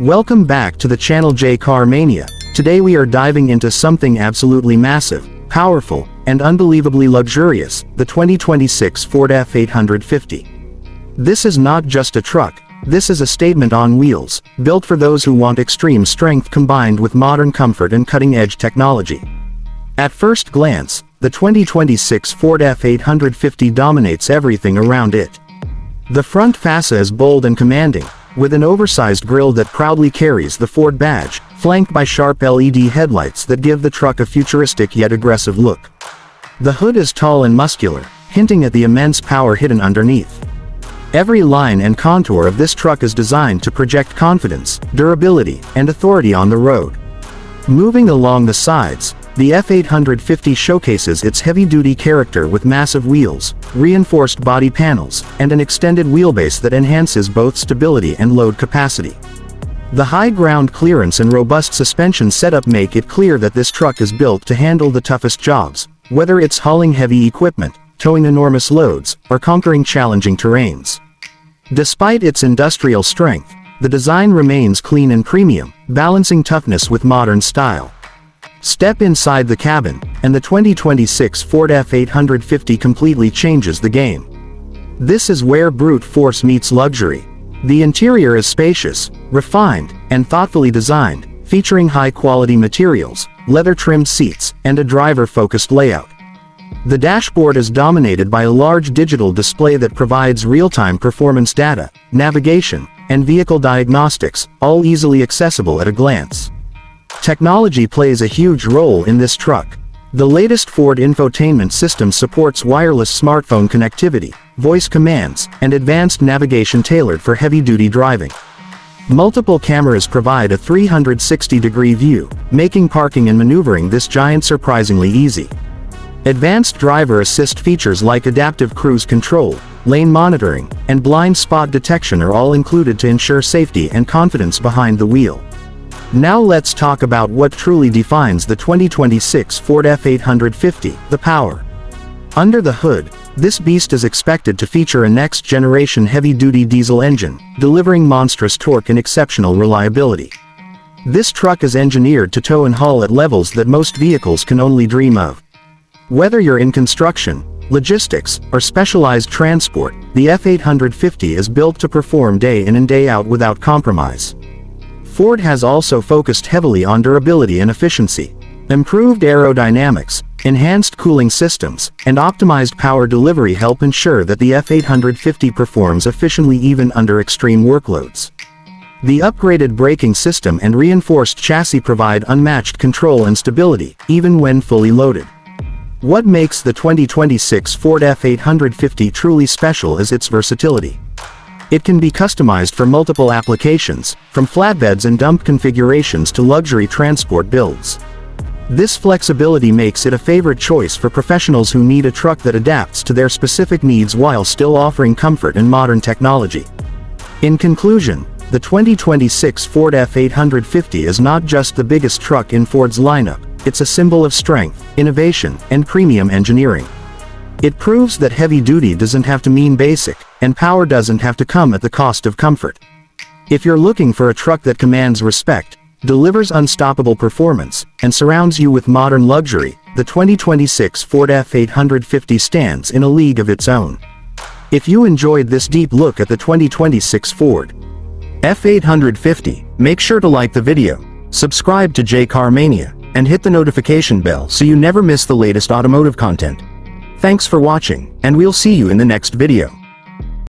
Welcome back to the channel Car Mania. Today we are diving into something absolutely massive, powerful, and unbelievably luxurious, the 2026 Ford F-850. This is not just a truck, this is a statement on wheels, built for those who want extreme strength combined with modern comfort and cutting-edge technology. At first glance, the 2026 Ford F-850 dominates everything around it. The front fascia is bold and commanding, with an oversized grille that proudly carries the Ford badge, flanked by sharp LED headlights that give the truck a futuristic yet aggressive look. The hood is tall and muscular, hinting at the immense power hidden underneath. Every line and contour of this truck is designed to project confidence, durability, and authority on the road. Moving along the sides, the F-850 showcases its heavy-duty character with massive wheels, reinforced body panels, and an extended wheelbase that enhances both stability and load capacity. The high ground clearance and robust suspension setup make it clear that this truck is built to handle the toughest jobs, whether it's hauling heavy equipment, towing enormous loads, or conquering challenging terrains. Despite its industrial strength, the design remains clean and premium, balancing toughness with modern style. Step inside the cabin, and the 2026 Ford F-850 completely changes the game. This is where brute force meets luxury. The interior is spacious, refined, and thoughtfully designed, featuring high-quality materials, leather-trimmed seats, and a driver-focused layout. The dashboard is dominated by a large digital display that provides real-time performance data, navigation, and vehicle diagnostics, all easily accessible at a glance. Technology plays a huge role in this truck. The latest Ford infotainment system supports wireless smartphone connectivity, voice commands, and advanced navigation tailored for heavy-duty driving. Multiple cameras provide a 360-degree view, making parking and maneuvering this giant surprisingly easy. Advanced driver assist features like adaptive cruise control, lane monitoring, and blind spot detection are all included to ensure safety and confidence behind the wheel. Now let's talk about what truly defines the 2026 Ford F-850, the power. Under the hood, this beast is expected to feature a next-generation heavy-duty diesel engine, delivering monstrous torque and exceptional reliability. This truck is engineered to tow and haul at levels that most vehicles can only dream of. Whether you're in construction, logistics, or specialized transport, the F-850 is built to perform day in and day out without compromise. Ford has also focused heavily on durability and efficiency. Improved aerodynamics, enhanced cooling systems, and optimized power delivery help ensure that the F-850 performs efficiently even under extreme workloads. The upgraded braking system and reinforced chassis provide unmatched control and stability, even when fully loaded. What makes the 2026 Ford F-850 truly special is its versatility. It can be customized for multiple applications, from flatbeds and dump configurations to luxury transport builds. This flexibility makes it a favorite choice for professionals who need a truck that adapts to their specific needs while still offering comfort and modern technology. In conclusion, the 2026 Ford F-850 is not just the biggest truck in Ford's lineup, it's a symbol of strength, innovation, and premium engineering. It proves that heavy duty doesn't have to mean basic, and power doesn't have to come at the cost of comfort. If you're looking for a truck that commands respect, delivers unstoppable performance, and surrounds you with modern luxury, the 2026 Ford F-850 stands in a league of its own. If you enjoyed this deep look at the 2026 Ford F-850, make sure to like the video, subscribe to Car Mania, and hit the notification bell so you never miss the latest automotive content. Thanks for watching, and we'll see you in the next video.